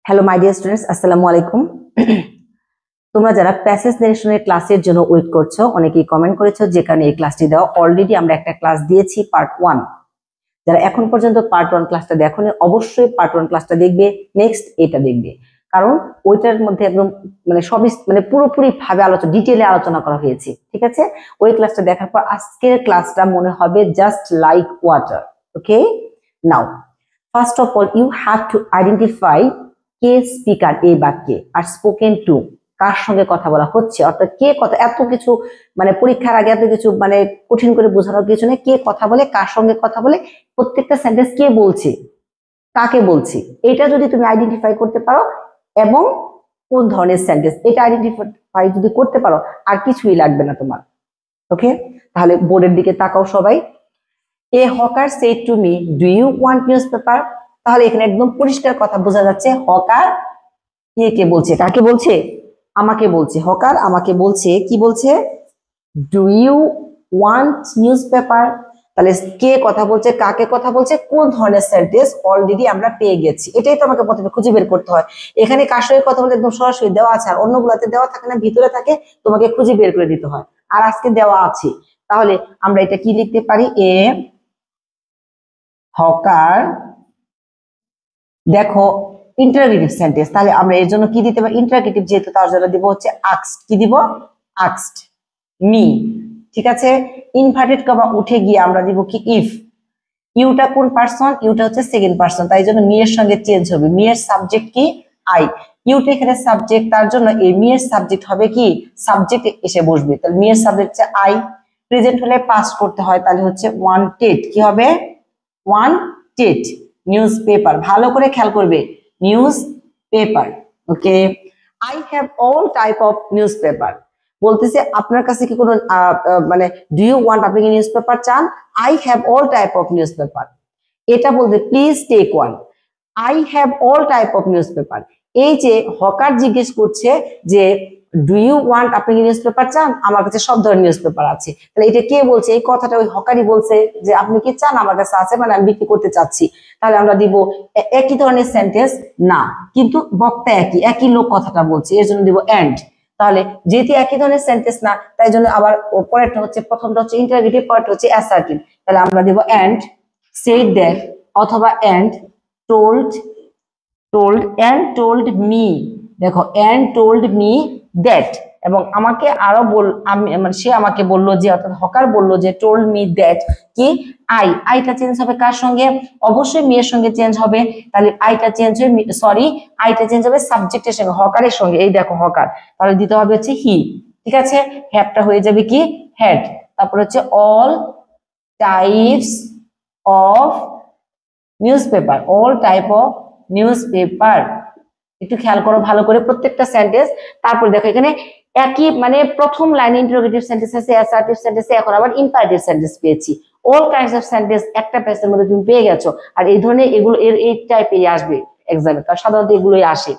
Hello my dear students, আসসালামু আলাইকুম। তোমরা যারা প্যাসেজ নারেশনের ক্লাসের জন্য ওয়েট করছো, অনেকেই কমেন্ট করেছো যে কারণে এই ক্লাসটি দাও। অলরেডি আমরা একটা ক্লাস দিয়েছি পার্ট 1। যারা এখন পর্যন্ত পার্ট 1 ক্লাসটা দেখোনি, অবশ্যই পার্ট 1 ক্লাসটা দেখবে, নেক্সট এটা দেখবে, কারণ ওইটার মধ্যে একদম সবই পুরোপুরি ভাবে ডিটেইলে আলোচনা করা হয়েছে। ঠিক আছে, ওই ক্লাসটা দেখার পর আজকের ক্লাসটা মনে হবে just like water. Okay, now first of all you have to identify কে স্পিকার এই বাক্যে, আর স্পোকেন টু কার সঙ্গে কথা বলা হচ্ছে, অর্থাৎ কে কথা, এত কিছু পরীক্ষার আগে এত কিছু কঠিন করে বোঝানোর কিছু নেই। কে কথা বলে, কার সঙ্গে কথা বলে, প্রত্যেকটা সেন্টেন্স কে বলছে, কাকে বলছি, এটা যদি তুমি আইডেন্টিফাই করতে পারো এবং কোন ধরনের সেন্টেন্স, এটা আইডেন্টিফাই যদি করতে পারো, আর কিছুই লাগবে না তোমার। ওকে, তাহলে বোর্ডের দিকে তাকাও সবাই। A hawker said to me, do you want newspaper? তাহলে এখানে একদম পরিষ্কার কথা বোঝা যাচ্ছে, হকার কে বলছে, কাকে বলছে? আমাকে বলছে। হকার আমাকে বলছে, কি বলছে? Do you want newspaper. তাহলে কে কথা বলছে, কাকে কথা বলছে, কোন ধরনের সেন্টেন্স অলরেডি আমরা পেয়ে গেছি। এটাই তো আমাকে প্রথমে খুঁজে বের করতে হয়। এখানে কার সঙ্গে কথা বলতে একদম সরাসরি দেওয়া আছে, আর অন্যগুলোতে দেওয়া থাকে না, ভিতরে থাকে, তোমাকে খুঁজে বের করে দিতে হয়। আর আজকে দেওয়া আছে, তাহলে আমরা এটা কি লিখতে পারি? এ হকার, দেখো ইন্টারোগেটিভ সেন্টেন্স, তাহলে আমরা এর জন্য কি দিতে পারি? ইন্টারোগেটিভ যেহেতু, তার জন্য দিব হচ্ছে আস্কড। কি দিব? Asked me. ঠিক আছে, ইনভার্টেড কমা উঠে গিয়ে আমরা দিব কি? ইফ। ইউটা কোন পারসন? ইউটা হচ্ছে সেকেন্ড পারসন, তাই জন্য মি এর সঙ্গে চেঞ্জ হবে। মি এর সাবজেক্ট কি? আই। ইউটা এখানে সাবজেক্ট, তার জন্য এই মি এর সাবজেক্ট হবে কি? সাবজেক্ট এসে বসবে, তাহলে মি এর সাবজেক্ট হচ্ছে আই। প্রেজেন্ট হলে পাস্ট করতে হয়, তাহলে হচ্ছে ওয়ান্টেড। কি হবে? Wanted news paper. ভালো করে খেয়াল করবে, news paper. Okay, I have all type of news paper. বলতেছে আপনার কাছে কি কোনো ডু ইউ ওয়ান্ট, আপনি কি নিউজ পেপার চান? I have all type of newspaper. এটা বলতে please take one. I have all type of newspaper. এই যে হকার জিজ্ঞেস করছে যে ডু ইউ ওয়ান্ট, আপনি কি নিউজ পেপার চান? আমার কাছে সব ধরনের নিউজ পেপার আছে। তাহলে এটা কে বলছে? এই কথাটা ওই হকারই বলছে যে আপনি কি চান? আমার কাছে আছে, আমি বিক্রি করতে চাচ্ছি। তাহলে আমরা দিব একই ধরনের সেন্টেন্স না, কিন্তু বক্তা একই লোক কথাটা বলছে, এর জন্য দিব এন্ড। তাহলে যেহেতু একই ধরনের সেন্টেন্স না, তাই জন্য আবার পরেরটা হচ্ছে, প্রথমটা হচ্ছে ইন্টারোগেটিভ, পরেরটা হচ্ছে অ্যাসার্টিভ। তাহলে আমরা দিব এন্ড said that, অথবা and told and told me। দেখো and told me that, এবং আমাকে আরো সে আমাকে বললো যে, অর্থাৎ হকার বললো যে told me that কি? আইটা চেঞ্জ হবে কার সঙ্গে? অবশ্যই মি এর সঙ্গে চেঞ্জ হবে। তাহলে আইটা চেঞ্জ হবে, আইটা চেঞ্জ হবে সাবজেক্টের সঙ্গে, হকারের সঙ্গে। এই দেখো হকার, তাহলে দিতে হবে হচ্ছে হি। ঠিক আছে, হ্যাভটা হয়ে যাবে কি? হ্যাড। তারপর হচ্ছে all types of newspaper, all type of newspaper. একটু খেয়াল করো ভালো করে প্রত্যেকটা সেন্টেন্স। তারপর দেখো এখানে একই প্রথম লাইনে ইন্টারোগেটিভ সেন্টেন্স আছে, অ্যাসার্টিভ সেন্টেন্স, এখন আবার ইম্পারেটিভ সেন্টেন্স পেয়েছি। অল কাইন্ডস অফ সেন্টেন্স একটা পেজের মধ্যে তুমি পেয়ে গেছো। আর এই ধরনের এগুলো এই টাইপেরই আসবে এক্সামে, কারণ সাধারণত এগুলোই আসে।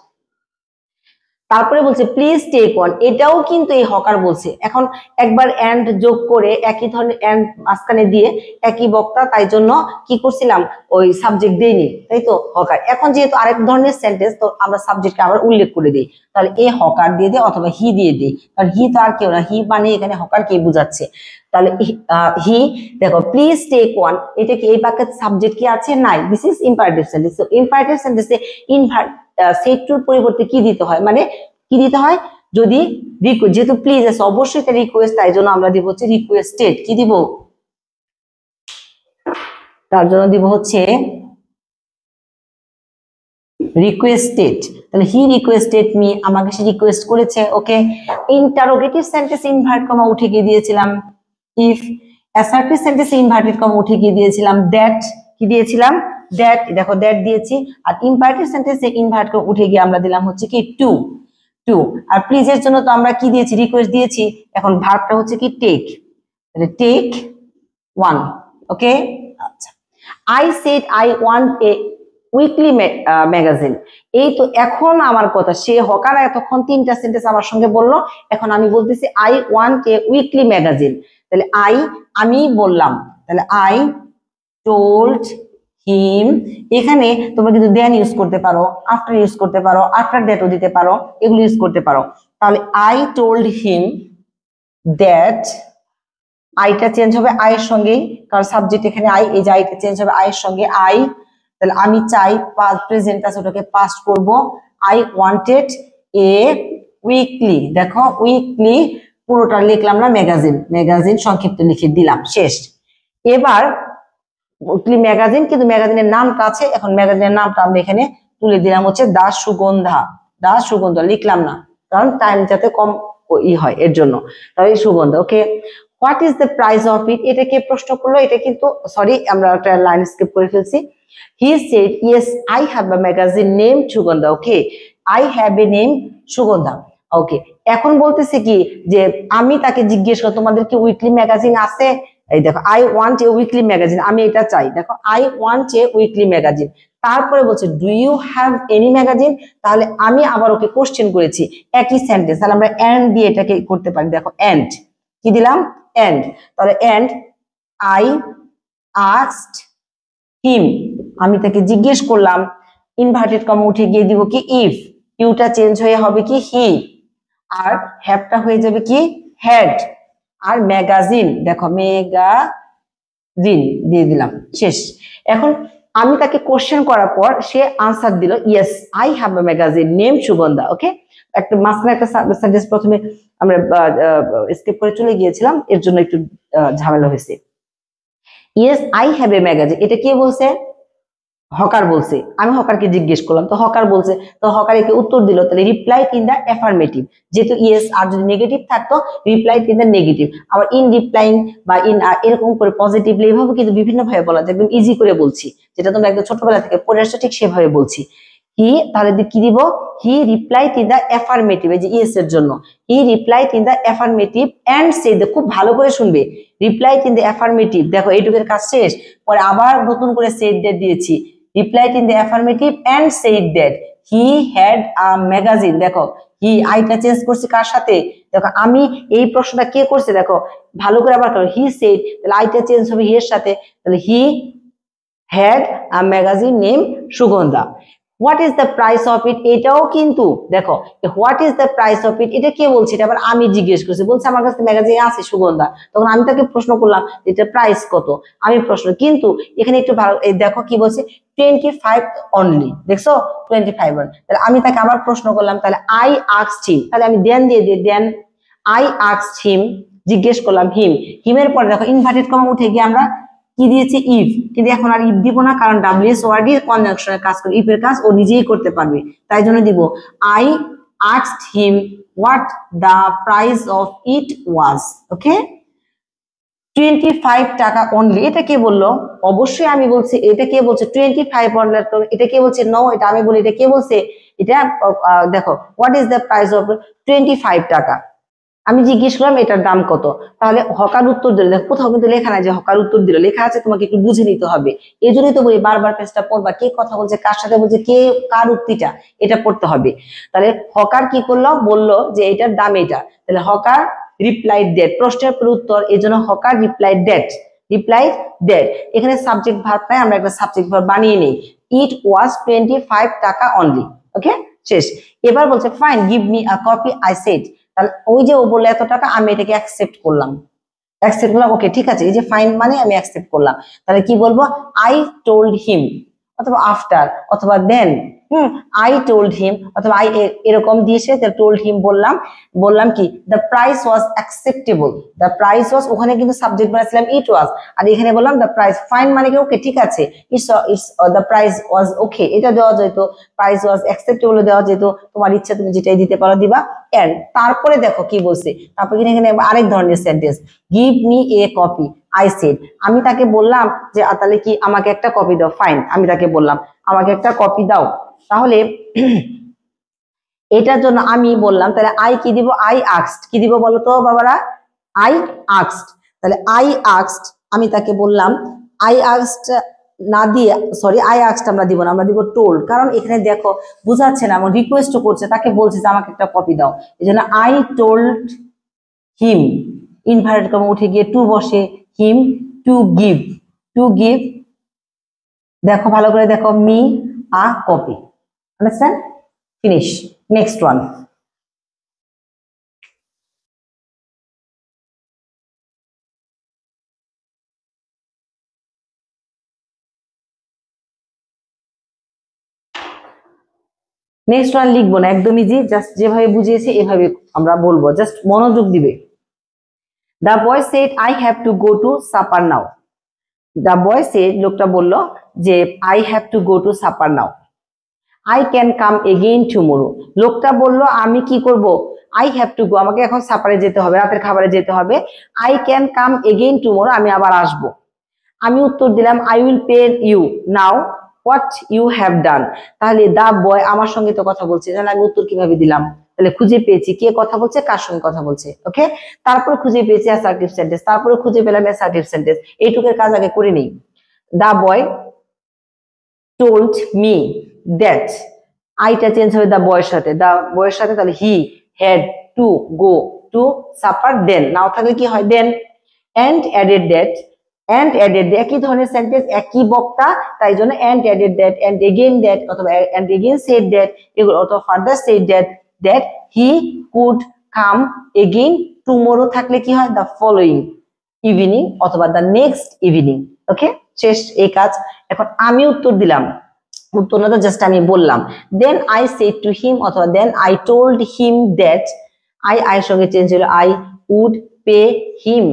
তারপরে বলছে প্লিজ টেক ওয়ান, এটাও কিন্তু এই হকার বলছে। এখন একবার এন্ড যোগ করে একই ধরনের এন্ড মাঝখানে দিয়ে একই বক্তা, তাই জন্য কি করছিলাম? ওই সাবজেক্ট দেইনি, তাই তো হকার। এখন যেহেতু আরেক ধরনের সেন্টেন্স, তো আমরা সাবজেক্টকে আবার উল্লেখ করে দিই। তাহলে এ হকার দিয়ে দিই, অথবা হি দিয়ে দিই, কারণ হি তো আর কেউ না, হি মানে এখানে হকার কে বুঝাচ্ছে। তাহলে হি, দেখো প্লিজ টেক ওয়ান, এটা কি এই বাক্যের সাবজেক্ট কি আছে? নাই। This is imperative sentence. তো ইম্পারেটিভ সেন্টেন্সে সেট টুর পরিবর্তে কি দিতে হয়? কি দিতে হয়? যদি যেহেতু প্লিজ আছে, অবশ্যই এটা রিকোয়েস্ট, তাই জন্য আমরা দিব হচ্ছে রিকোয়েস্টেড। কি দিব? তার জন্য দিব হচ্ছে রিকোয়েস্টেড। তাহলে হি রিকোয়েস্টেড মি, আমাকে সে রিকোয়েস্ট করেছে। ওকে, ইন্টারোগেটিভ সেন্টেন্স ইনভার্ট কমা উঠে গিয়ে দিয়েছিলাম if. Assertive sentence inverted comma উঠে গিয়ে দিয়েছিলাম দ্যাট। কি দিয়েছিলাম? দ্যাট। দেখো দ্যাট দিয়েছি। আর ইম্পারেটিভ সেন্টেন্সে ইনভার্ট করে উঠে গিয়ে আমরা দিলাম হচ্ছে কি? টু। আর প্লিজের জন্য তো আমরা কি দিয়েছি? রিকোয়েস্ট দিয়েছি। এখন ভার্বটা হচ্ছে কি? টেক। তাহলে টেক ওয়ান। ওকে, আচ্ছা। I said I want a weekly magazine. এই তো এখন আমার কথা, সে হকার এতক্ষণ তিনটা সেন্টেন্স আমার সঙ্গে বললো, এখন আমি বলতেছি I want a weekly magazine. তাহলে আমি বললাম, তাহলে আই টোল্ড হিম। এখানে তোমরা কিন্তু দেন ইউজ করতে পারো, আফটার ইউজ করতে পারো, আফটার দ্যাটও দিতে পারো, এগুলো ইউজ করতে পারো। তাহলে আই টোল্ড হিম দ্যাট, আইটা চেঞ্জ হবে আই এর সঙ্গে, কারণ সাবজেক্ট এখানে আই, এই যে আইটা চেঞ্জ হবে আই এর সঙ্গে আই। তাহলে আমি চাই, প্রেজেন্ট আছে ওটাকে পাস্ট করব। আই ওয়ান্টেড এ উইকলি, দেখো উইকলি পুরোটা লিখলাম না, ম্যাগাজিন, ম্যাগাজিন সংক্ষিপ্ত লিখে দিলাম, শেষ। এবার উইকলি ম্যাগাজিন, কিন্তু ম্যাগাজিনের নামটা আছে, এখন ম্যাগাজিনের নামটা আমরা এখানে তুলে দিলাম হচ্ছে দা সুগন্ধা, দা সুগন্ধা লিখলাম না, কারণ টাইম যাতে কম হয় এর জন্য। তাহলে Sugandha, okay. What is the price of it, এটা কে প্রশ্ন করলো, এটা কিন্তু সরি আমরা একটা লাইন স্কিপ করে ফেলছি। He said yes I have a magazine name Sugandha, okay, I have a name Sugandha, okay. এখন বলতেছে কি যে আমি তাকে জিজ্ঞেস করো তোমাদের কি উইকলি ম্যাগাজিন আছে, এই দেখো I want a weekly magazine, আমি এটা চাই, দেখো I want a weekly magazine. তারপরে বলছে do you have any magazine, তাহলে আমি আবার ওকে কোশ্চেন করেছি, একই সেন্টেন্স, তাহলে আমরা এন্ড দিয়ে এটাকে করতে পারি, দেখো এন্ড কি দিলাম, এন্ড। তাহলে এন্ড আই আস্কড হিম, আমি তাকে জিজ্ঞেস করলাম, ইনভার্টেড কমা উঠে গিয়ে দিব কি ইফ, ইউটা চেঞ্জ হয়ে হবে কি হি, আর হ্যাভটা হয়ে যাবে কি হ্যাড, আর ম্যাগাজিন দেখো মেগাজিন দিয়ে দিলাম, শেষ। এখন আমি তাকে কোশ্চেন করার পর সে আনসার দিল yes I have a magazine name Sugandha, okay. একটা মাঝখানে একটা সেন্টেন্স প্রথমে আমরা স্কিপ করে চলে গিয়েছিলাম, এর জন্য একটু ঝামেলা হয়েছে। Yes I have a magazine, এটা কে বলছে, হকার বলছে, আমি হকারকে জিজ্ঞেস করলাম, তো হকার বলছে, তো হকার একে উত্তর দিল, তাহলে রিপ্লাই ইন দা অ্যাফার্মেটিভ, যেহেতু ইয়েস আর যদি নেগেটিভ থাকতো রিপ্লাই ইন দা নেগেটিভ, আবার ইন রিপ্লাইং বা ইন এরকম করে পজিটিভলি, এভাবে কিন্তু বিভিন্ন ভাবে বলা যায়, একদম ইজি করে বলছি, যেটা তোমরা একদম ছোটবেলা থেকে পড়ে আসছো ঠিক সেভাবে বলছি। হি, তাহলে কি দিব, he reply in the affirmative, এই যে ইয়েস এর জন্য he reply in the affirmative and said, খুব ভালো করে শুনবে, রিপ্লাই ইন দা অ্যাফার্মেটিভ, দেখো এইটুকের কাজ শেষ, পরে আবার নতুন করে সেড দ্যাট দিয়েছি, replied in the affirmative and said that he had a magazine, দেখো হি আইটা চেঞ্জ করছি কার সাথে, দেখো আমি এই প্রশ্নটা কে করছে, দেখো ভালো করে আবার করো, হি সেড, তাহলে আইটা চেঞ্জ হবে হি এর সাথে, তাহলে he had a magazine name Sugandha. What is the price of ইট, এটাও কিন্তু দেখো what is the price of it, এটা কে বলছে, এটা আবার আমি জিজ্ঞেস করছি, বলছে আমার কাছে ম্যাগাজিন আছে সুগন্ধা, তখন আমি তাকে প্রশ্ন করলাম এটা প্রাইস কত, আমি প্রশ্ন, কিন্তু এখানে একটু ভালো দেখো কি বলছে 25 অনলি, দেখছো 25, তাহলে আমি তাকে আবার প্রশ্ন করলাম, তাহলে আই আস্কড হিম, তাহলে আমি দেন দিয়ে দিই, দেন আই আস্কড হিম, জিজ্ঞেস করলাম হিম, হিমের পরে দেখো ইনভার্টেড কমা উঠে গিয়ে আমরা কি দিয়েছি ইফ, কিন্তু এখন আর ইফ দিব না, কারণ ডাব্লিউএস ওয়ার্ড কনজাংশনের কাজ করে, ইফ এর কাজ ও নিজেই করতে পারবে, তাই জন্য দিব I asked him what the price of it was, okay. 25 টাকা অনলি, এটা কে বললো, অবশ্যই আমি বলছি, এটা কে বলছে 25 অনলি, এটা কে বলছে নো, এটা আমি বলি, এটা কে বলছে, এটা দেখো what is the price of 25 টাকা, আমি জিজ্ঞেস করলাম এটার দাম কত, তাহলে হকার উত্তর দিল, দেখো কোথাও কিন্তু লেখা নাই যে হকার উত্তর দিল, লেখা আছে, তোমাকে একটু বুঝে নিতে হবে, এই জন্যই তো বলি বারবার পেজটা পড়বা, কে কথা বলছে কার সাথে বলছে, কে কার উক্তিটা, এটা পড়তে হবে। তাহলে হকার কি করলো, বললো যে এটার দাম এটা, তাহলে হকার রিপ্লাইড দ্যাট, প্রশ্নের উত্তর, এই জন্য hawker replied that, replied that, এখানে সাবজেক্ট ভার্ব নাই, আমরা একটা সাবজেক্ট ভার্ব বানিয়ে নেই, ইট ওয়াজ 25 টাকা অনলি, ওকে, শেষ। এবার বলছে fine give me a copy, I said, তাহলে ওই যে ও বললো এত টাকা, আমি এটাকে অ্যাকসেপ্ট করলাম, ওকে ঠিক আছে, এই যে ফাইন মানে আমি অ্যাকসেপ্ট করলাম, তাহলে কি বলবো আই টোল্ড হিম, অথবা আফটার, অথবা দেন, আই টোল্ড হিম, অথবা আই এরকম দিয়েছে, টোল্ড হিম বললাম, বললাম কি the price was acceptable, the price was, ওখানে কিন্তু সাবজেক্ট বানাইছিলাম ইট ওয়াজ, আর এখানে বললাম দ্য প্রাইস, ফাইন মানে কি ওকে ঠিক আছে, ইটস দ্য প্রাইস ওয়াজ ওকে, এটা দেওয়া যেত, প্রাইস ওয়াজ অ্যাকসেপ্টেবল দেওয়া যেত, তোমার ইচ্ছা তুমি যেটাই দিতে পারো দিবা, এন্ড তারপরে দেখো কি বলছে, তারপরে এখানে আরেক ধরনের sentence, give me a copy, I said, আমি তাকে বললাম যে তাহলে কি আমাকে একটা কপি দাও, ফাইন আমি তাকে বললাম আমাকে একটা কপি দাও, তাহলে এটার জন্য আমি বললাম, তাহলে আই কি দিব, আই আস্কড, কি দিব বলো তো বাবারা, আই আস্কড, তাহলে আই আস্কড, আমি তাকে বললাম, আই আস্কড না দিয়ে, সরি আই আস্কড আমরা দিব না, আমরা দিব টোল্ড, কারণ এখানে দেখো বুঝাচ্ছে না, এমন রিকোয়েস্ট করছে, তাকে বলছে যে আমাকে একটা কপি দাও, এই জন্য I told him, inverted comma উঠে গিয়ে টু বসে, হিম টু গিভ দেখো ভালো করে দেখো, me a copy, understand, finish. Next one, next one লিখবো না, একদম ইজি, জাস্ট যেভাবে বুঝিয়েছে এভাবে আমরা বলবো, জাস্ট মনোযোগ দিবে। The boy said I have to go to supper now. The boy said, লোকটা বললো যে I have to go to supper now, I can come again tomorrow. লোকটা বললো আমি কি করব, আই হ্যাভ টু গো, আমাকে এখন সাপারে যেতে হবে, রাতের খাবারে যেতে হবে। I can come again tomorrow, আমি আবার আসবো। আমি উত্তর দিলাম I will pay you now what you have done. তাহলে দা বয় আমার সঙ্গে তো কথা বলছে, তাহলে আমি উত্তর কিভাবে দিলাম? তাহলে খুঁজে পেয়েছি কে কথা বলছে, কার সঙ্গে কথা বলছে। ওকে, তারপরে খুঁজে পেয়েছি অ্যাসার্টিভ সেন্টেন্স, তারপরে খুঁজে পেলাম অ্যাসার্টিভ সেন্টেন্স। এইটুকের কাজ আগে করে নেই। The boy told me that, আইটা চেঞ্জ হবে দা বয়ের সাথে, দা বয়ের সাথে, তাহলে he had to go to supper then, now থাকলে কি হয় then. And added that, and added, একই ধরনের সেন্টেন্স, একই বক্তা, তাই জন্য and added that, and again that, অথবা অ্যান্ড এগেইন সেড দ্যাট, এগুলো, অথবা further said that he could come again tomorrow থাকলে কি হয় দ্য ফলোইং ইভিনিং, অথবা দ্য নেক্সট ইভিনিং। ওকে, শেষ এই কাজ। এখন আমি উত্তর দিলাম, উত্তর না তো জাস্ট আমি বললাম, then I said to him, অথবা then I told him that, আইয়ের সঙ্গে চেঞ্জ হলো I would pay him,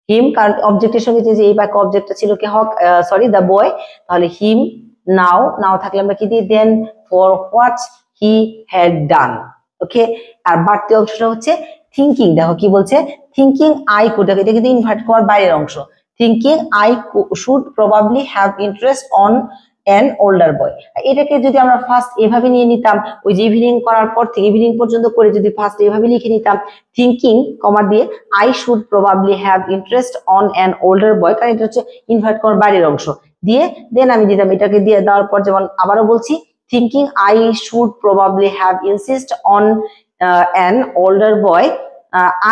him কারণ অবজেক্টের সঙ্গে যে এই বাক্য অবজেক্টটা ছিল কি হক, সরি দা বয়, তাহলে হিম নাও, নাও থাকলে আমরা কি দিই then, for what he had done. Okay, আর বাড়তি অংশটা হচ্ছে থিঙ্কিং, দেখো কি বলছে, থিঙ্কিং আই কুড, এটা কিন্তু ইনভার্ট করার বাইরের অংশ, thinking I should probably have interest on an older boy. এটাকে যদি আমরা ফার্স্ট এভাবে নিয়ে নিতাম, ওই যে ইভিনিং করার পর থেকে ইভিনিং পর্যন্ত করে যদি ফার্স্ট এভাবে লিখে নিতাম, থিঙ্কিং কমা দিয়ে I should probably have interest on an older boy, কারণ এটা হচ্ছে ইনভার্ট করার বাইরের অংশ, দিয়ে দেন আমি দিতাম, এটাকে দিয়ে দেওয়ার পর যেমন আবারও বলছি, thinking I should probably have insist on an older boy,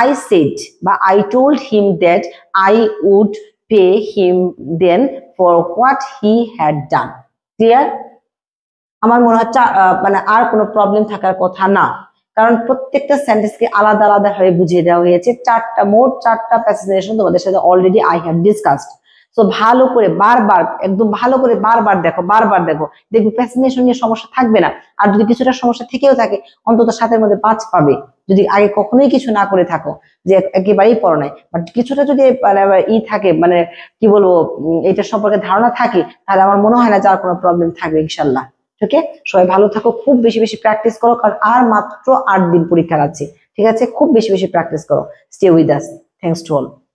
I said বা I told him that I would pay him then for what he had done. Clear? আমার মনে হচ্ছে মানে আর কোনো প্রবলেম থাকার কথা না, কারণ প্রত্যেকটা সেন্টেন্সকে আলাদা আলাদা ভাবে বুঝিয়ে দেওয়া হয়েছে। মোট চারটা প্যাসেজেশন তোমাদের সাথে already I have discussed. So ভালো করে বারবার, একদম ভালো করে বারবার দেখো, দেখবে প্যাসেজেশন নিয়ে সমস্যা থাকবে না। আর যদি কিছুটা সমস্যা থেকেও থাকে, অন্তত 7-এর মধ্যে 5 পাবে, যদি আগে কখনোই কিছু না করে থাকো, যে একেবারেই পড়ো নাই, বাট কিছুটা যদি থাকে, মানে কি বলবো, এটা সম্পর্কে ধারণা থাকে, তাহলে আমার মনে হয় না যে আর কোনো প্রবলেম থাকবে ইনশাল্লাহ। ওকে, সবাই ভালো থাকো, খুব বেশি বেশি প্র্যাকটিস করো, কারণ আর মাত্র 8 দিন পরীক্ষার আছে। ঠিক আছে, খুব বেশি বেশি প্র্যাকটিস করো। Stay with us. Thanks to all.